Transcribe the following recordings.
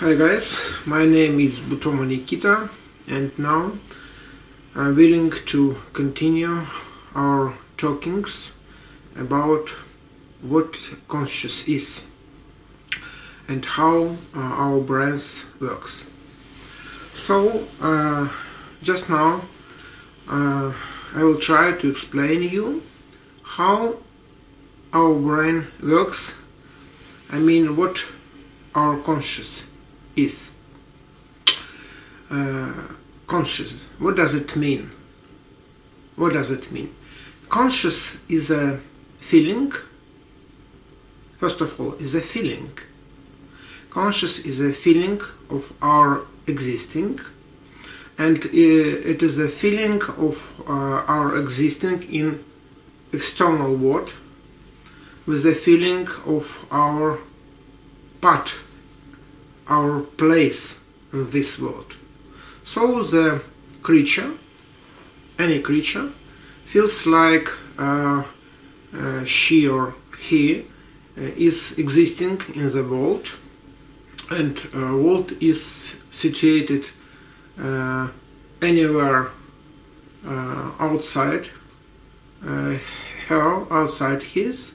Hi guys, my name is Butomo Nikita, and now I'm willing to continue our talkings about what conscious is and how our brains works. So just now I will try to explain you how our brain works. I mean what our conscious is. Conscious, what does it mean? What does it mean? Conscious is a feeling. First of all, is a feeling. Conscious is a feeling of our existing, and it is a feeling of our existing in external world, with a feeling of our part, our place in this world. So the creature, any creature, feels like she or he is existing in the world, and world is situated anywhere outside her, outside his,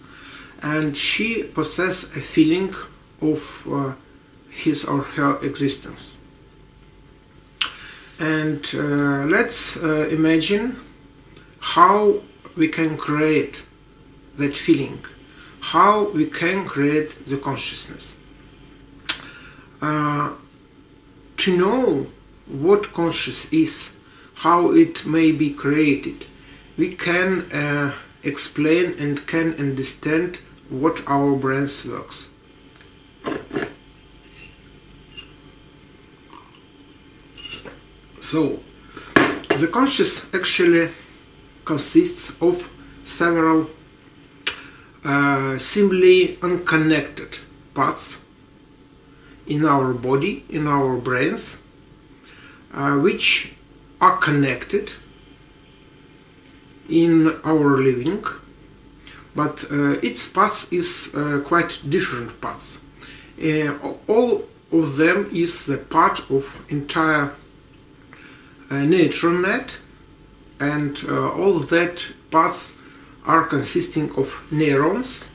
and she possesses a feeling of his or her existence. And let's imagine how we can create that feeling, how we can create the consciousness. To know what conscious is, how it may be created, we can explain and can understand what our brains works. So, the conscious actually consists of several simply unconnected parts in our body, in our brains, which are connected in our living, but its parts is quite different parts. All of them is the part of entire neural net, and all of that parts are consisting of neurons,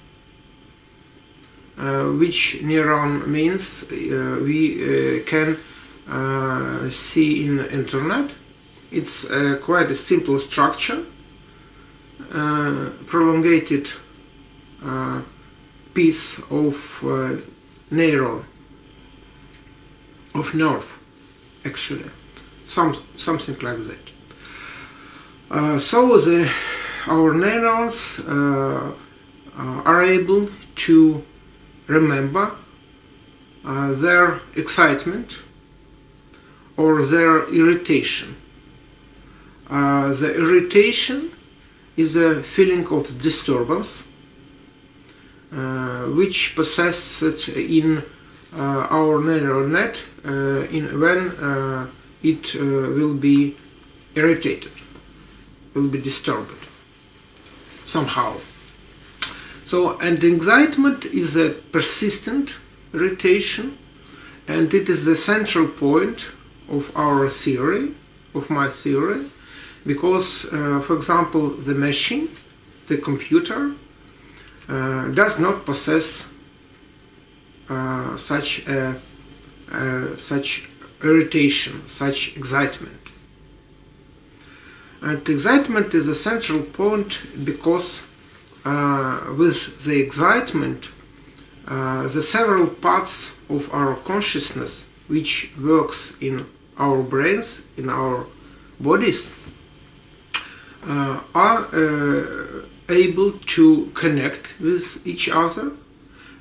which neuron means we can see in the internet. It's quite a simple structure, prolongated piece of neuron, of nerve, actually. Something like that. So our neurons are able to remember their excitement or their irritation. The irritation is a feeling of disturbance which possesses in our neural net when it will be irritated, will be disturbed somehow. So, and excitement is a persistent irritation, and it is the central point of our theory, of my theory, because, for example, the machine, the computer, does not possess such irritation, such excitement. And excitement is a central point because with the excitement the several parts of our consciousness which works in our brains, in our bodies, are able to connect with each other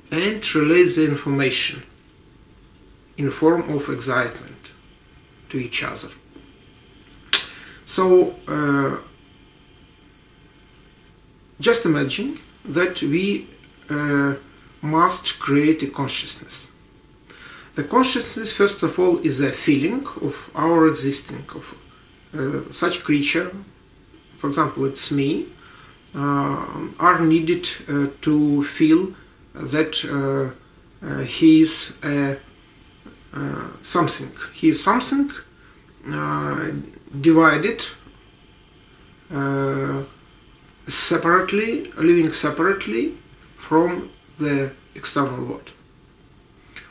and relay the information in form of excitement to each other. So just imagine that we must create a consciousness. The consciousness, first of all, is a feeling of our existing, of such creature, for example, it's me, are needed to feel that he is a something. He is something divided separately, living separately from the external world.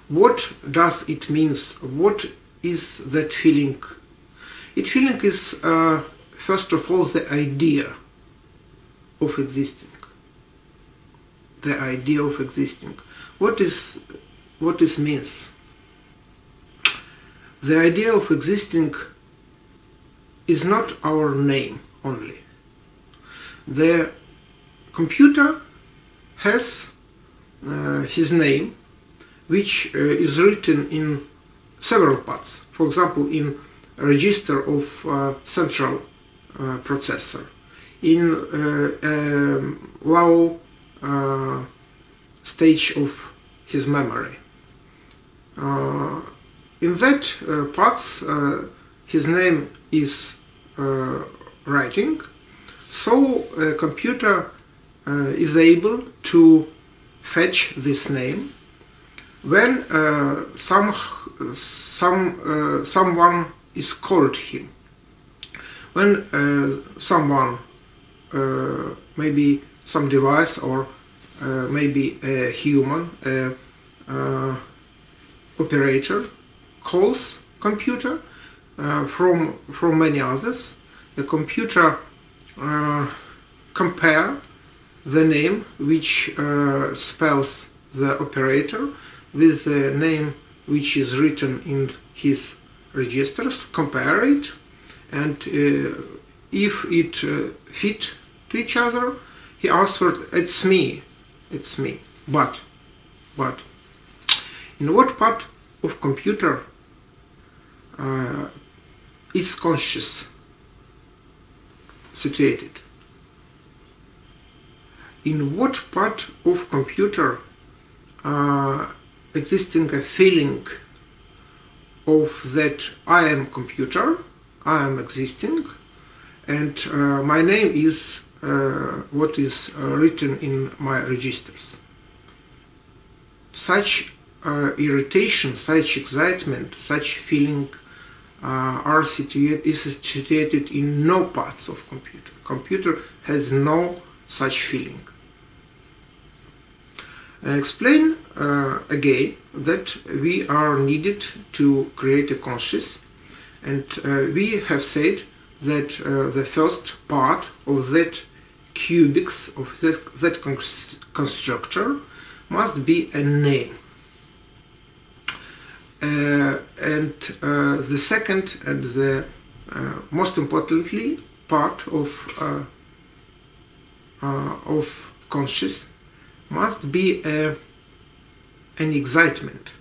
What does it mean? What is that feeling? That feeling is first of all the idea of existing. The idea of existing. What this means? The idea of existing is not our name only. The computer has his name, which is written in several parts. For example, in a register of central processor, in a low stage of his memory. In that parts, his name is writing, so a computer is able to fetch this name when someone is called him. When someone, maybe some device or maybe a human operator calls computer from many others, the computer compare the name which spells the operator with the name which is written in his registers, compare it, and if it fit to each other, he answered, "It's me, it's me." But in what part of computer is conscious situated? In what part of computer existing a feeling of that I am computer, I am existing, and my name is what is written in my registers. Such irritation, such excitement, such feeling is situated in no parts of computer. Computer has no such feeling. I explain again that we are needed to create a conscious, and we have said that the first part of that cubics, of that constructor, must be a name. And the second and the most importantly part of conscious must be an excitement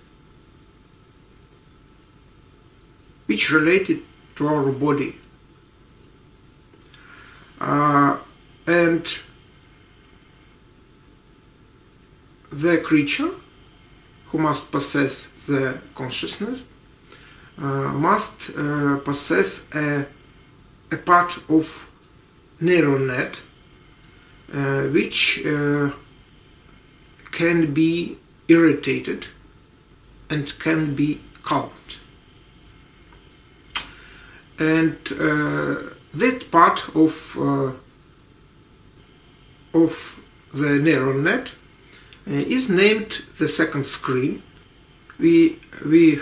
which related to our body, and the creature who must possess the consciousness must possess a part of neural net which can be irritated and can be calmed. And that part of the neural net is named the second screen. We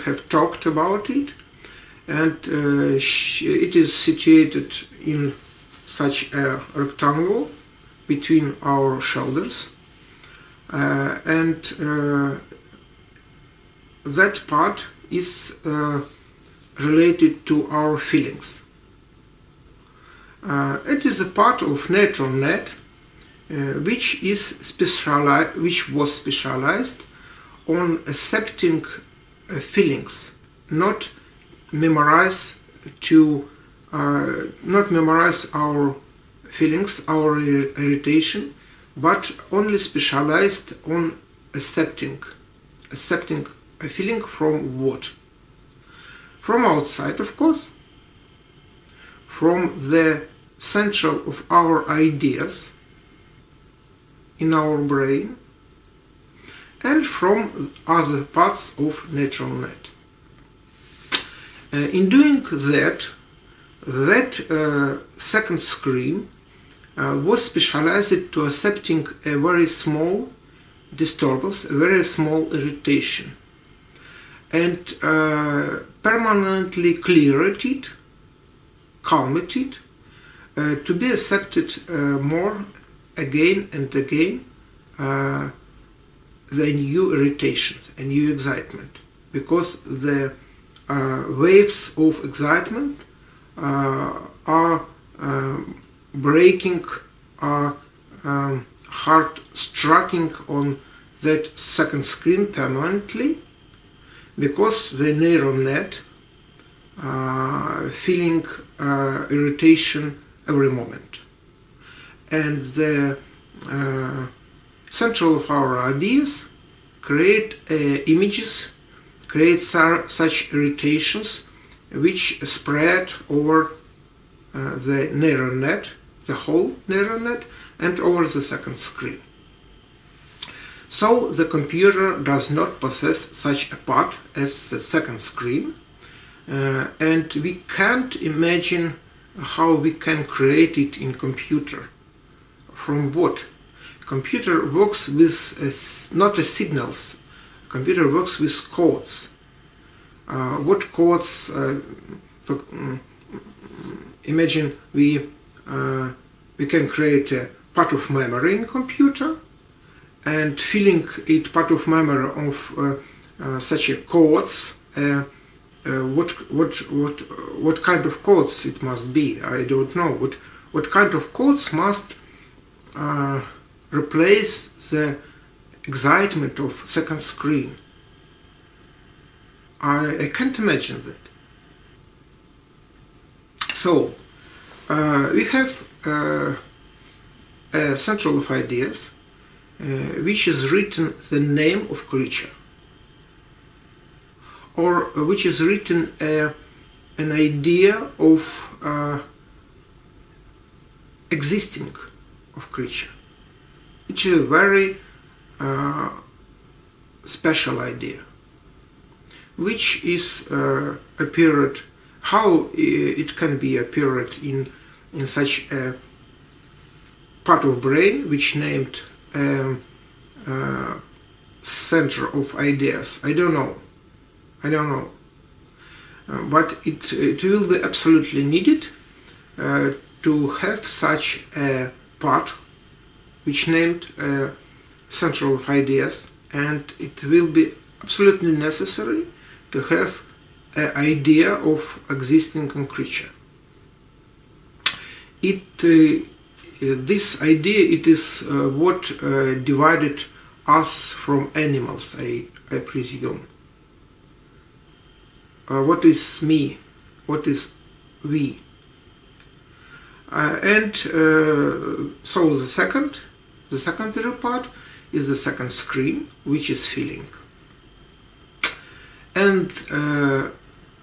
have talked about it, and it is situated in such a rectangle between our shoulders, and that part is related to our feelings. It is a part of neural net which was specialized on accepting feelings, not memorize our feelings, our irritation, but only specialized on accepting a feeling from what? From outside, of course, from the central of our ideas in our brain, and from other parts of neural net. In doing that, second screen was specialized to accepting a very small disturbance, a very small irritation, and permanently cleared it, calmed it, to be accepted more again and again the new irritations and new excitement, because the waves of excitement are breaking, are hard striking on that second screen permanently, because the neural net feeling irritation every moment. And the central of our ideas create images, create such irritations which spread over the neural net, the whole neural net, and over the second screen. So the computer does not possess such a part as the second screen, and we can't imagine how we can create it in computer. From what? Computer works with not signals. Computer works with codes. What codes? Imagine we can create a part of memory in computer, and filling it part of memory of such a codes. What kind of codes it must be? I don't know. What kind of codes must replace the excitement of second screen? I can't imagine that. So we have a central of ideas, which is written the name of creature, or which is written an idea of existing of creature, which is a very special idea, which is appeared, how it can be appeared in such a part of brain which named center of ideas. I don't know, but it will be absolutely needed to have such a part which named central of ideas, and it will be absolutely necessary to have an idea of existing creature. This idea, it is what divided us from animals, I presume. What is me? What is we? So the secondary part is the second screen, which is feeling. And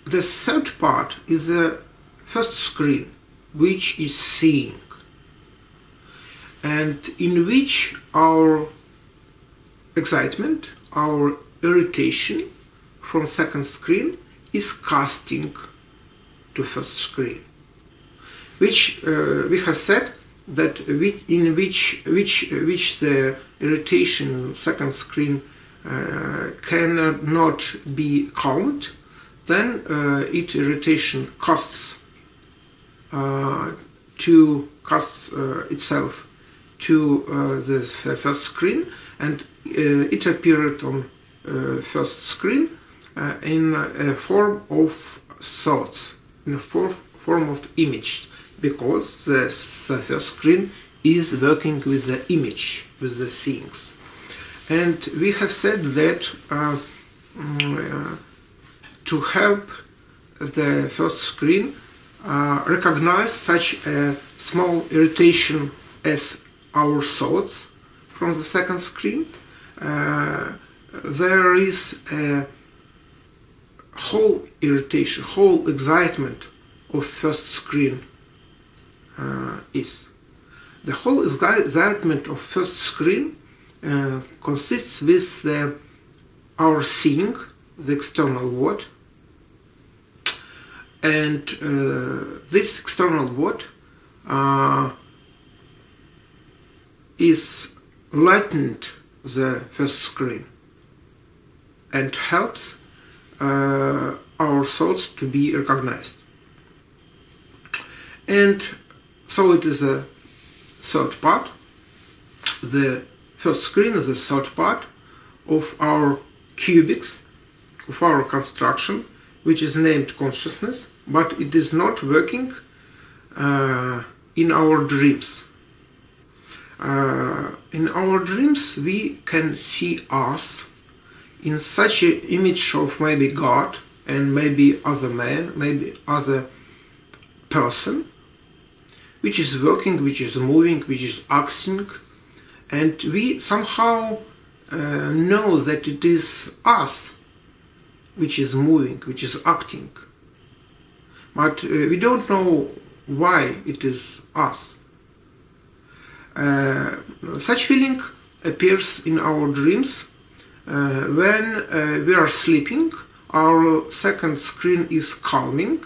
the third part is the first screen, which is seeing, and in which our excitement, our irritation from second screen is casting to first screen, which we have said that in which the irritation in second screen cannot be calmed, then its irritation casts itself to the first screen, and it appeared on first screen in a form of thoughts, in a form of image, because the first screen is working with the image, with the things. And we have said that to help the first screen recognize such a small irritation as our thoughts from the second screen, there is a whole irritation, whole excitement of first screen is. The whole excitement of first screen consists with our seeing, the external world, and this external world is lightened the first screen and helps our thoughts to be recognized. And so it is a third part. The first screen is the third part of our cubics, of our construction, which is named consciousness, but it is not working in our dreams. In our dreams we can see us in such an image of maybe God and maybe other man, maybe other person, which is working, which is moving, which is acting, and we somehow know that it is us which is moving, which is acting, but we don't know why it is us. Such feeling appears in our dreams when we are sleeping. Our second screen is calming,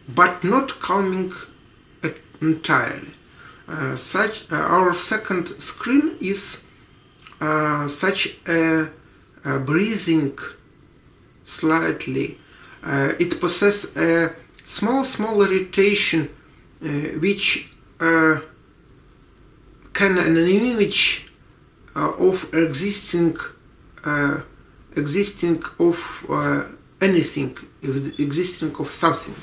but not calming entirely. Our second screen is such a breathing slightly. It possesses a small irritation which can an image of existing of anything, existing of something.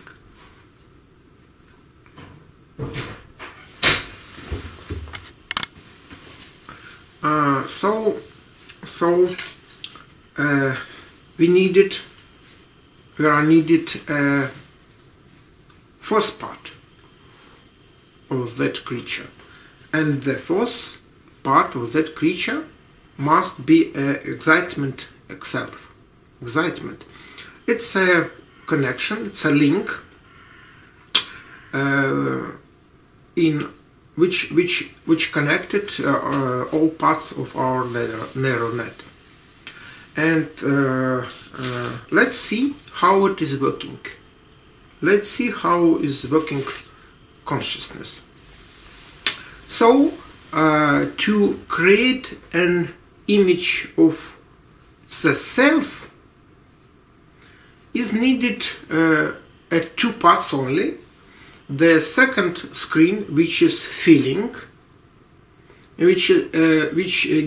We are needed fourth part of that creature, and the fourth part of that creature must be excitement itself. Excitement. It's a connection. It's a link in which connected all parts of our neural net. And let's see how it is working. Let's see how is working consciousness. So to create an image of the self is needed at two parts only. The second screen, which is feeling, which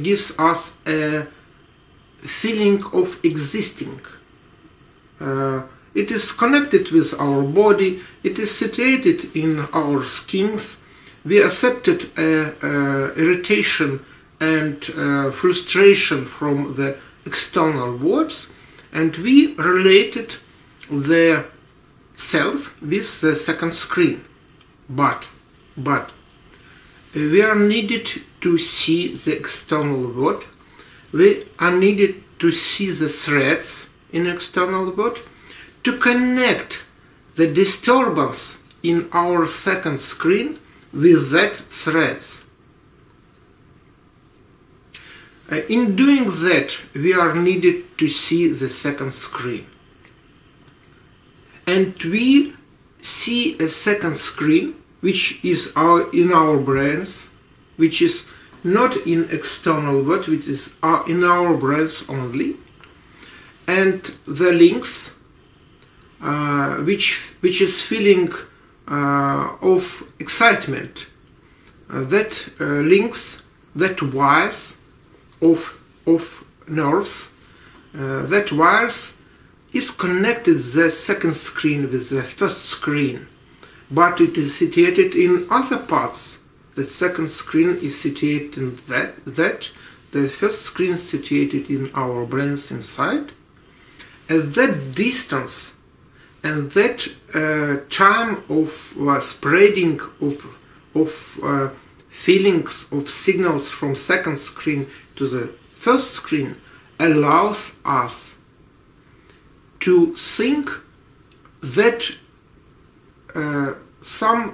gives us a feeling of existing. It is connected with our body. It is situated in our skins. We accepted irritation and frustration from the external worlds, and we related the self with the second screen. But we are needed to see the external world. We are needed to see the threads in external world, to connect the disturbance in our second screen with that threads. In doing that, we are needed to see the second screen. And we see a second screen, which is in our brains, which is not in external world, which is in our brains only. And the links, which is feeling of excitement, that links, that wires of nerves, that wires is connected the second screen with the first screen, but it is situated in other parts. The second screen is situated in that the first screen is situated in our brains inside. At that distance and that time of spreading of feelings, of signals from second screen to the first screen allows us to think that someone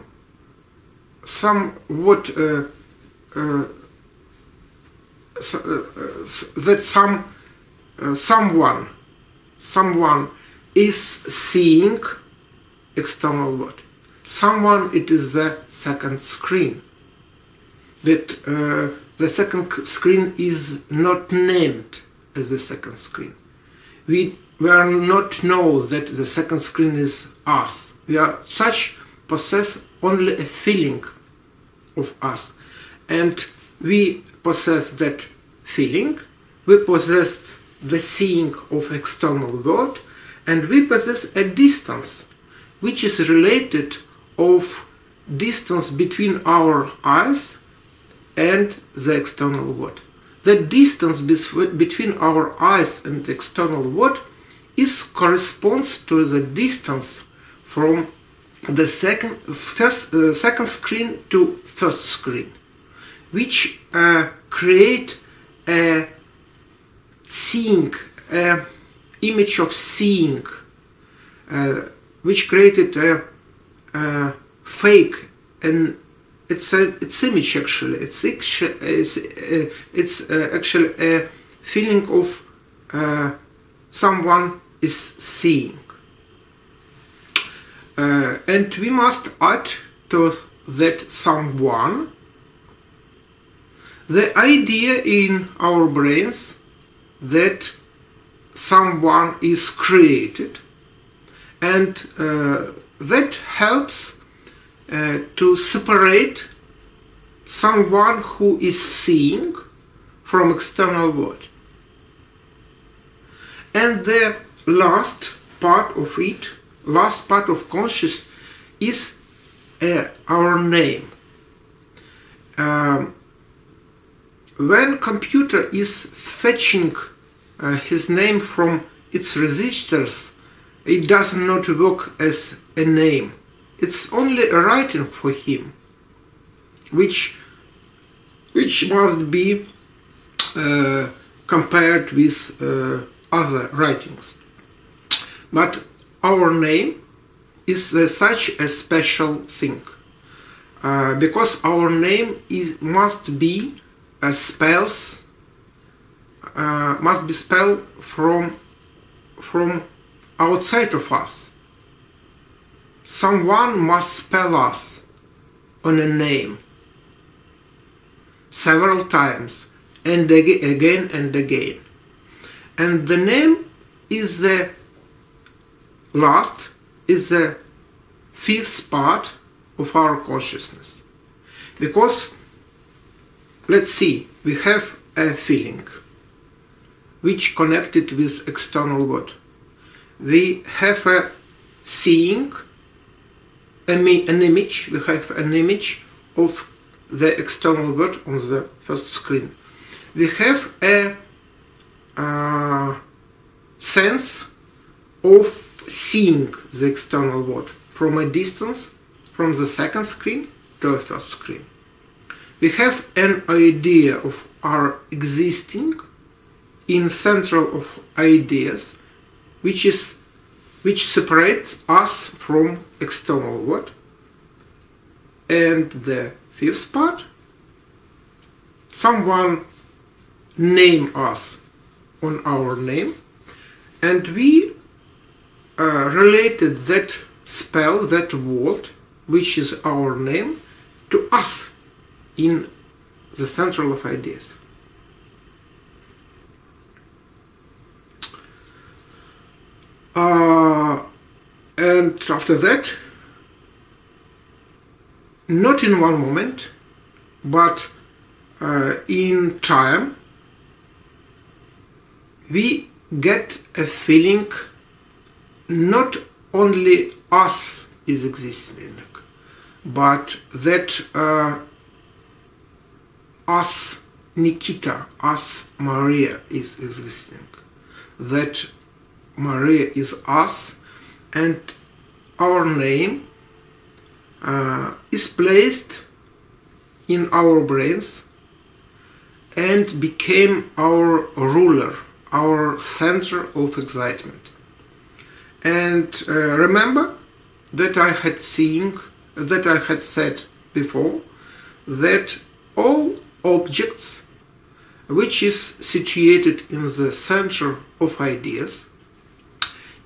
is seeing external world. Someone, it is the second screen. That the second screen is not named as the second screen. We are not know that the second screen is us. We are such possess only a feeling of us, and we possess that feeling. We possess the seeing of external world, and we possess a distance which is related of distance between our eyes and the external world. The distance between our eyes and the external world corresponds to the distance from the second screen to first screen, which create a seeing, image of seeing, which created a fake, and it's image actually. It's actually a feeling of someone is seeing, and we must add to that someone the idea in our brains that someone is created, and that helps to separate someone who is seeing from external world. And the last part of it, last part of conscious, is our name. When computer is fetching his name from its registers, it does not work as a name. It's only a writing for him, which must be compared with other writings. But our name is such a special thing, because our name must be spelled from outside of us. Someone must spell us on a name several times, and again and again. And the name is the fifth part of our consciousness. Because, let's see, we have a feeling which connected with external world. We have a seeing, an image. We have an image of the external world on the first screen. We have a sense of seeing the external world from a distance from the second screen to a first screen. We have an idea of our existing in central of ideas, which separates us from external world. And the fifth part, someone name us on our name, and we related that spell, that word, which is our name, to us in the central of ideas. And after that, not in one moment, but in time, we get a feeling not only us is existing, but that us Nikita, us Maria is existing, that Maria is us, and our name is placed in our brains and became our ruler, our center of excitement. And remember that I had said before that all objects which is situated in the center of ideas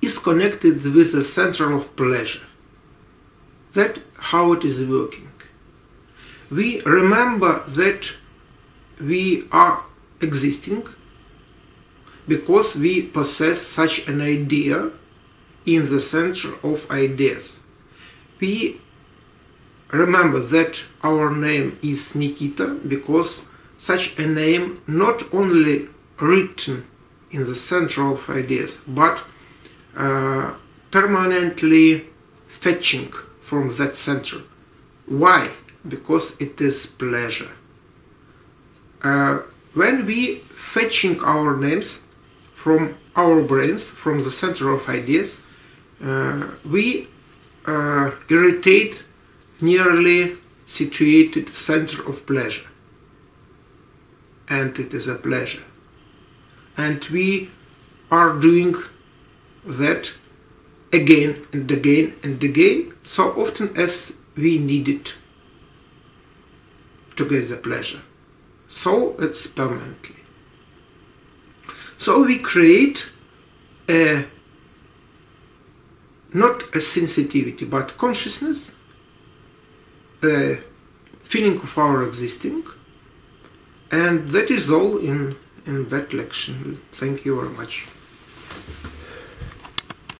is connected with the center of pleasure. That's how it is working. We remember that we are existing because we possess such an idea in the center of ideas. We remember that our name is Nikita because such a name not only written in the center of ideas, but permanently fetching from that center. Why? Because it is pleasure. When we fetching our names from our brains, from the center of ideas, we irritate nearly situated center of pleasure. And it is a pleasure. And we are doing that again and again and again, so often as we need it to get the pleasure. So it's permanently. So we create not a sensitivity but consciousness, a feeling of our existing, and that is all in that lecture. Thank you very much.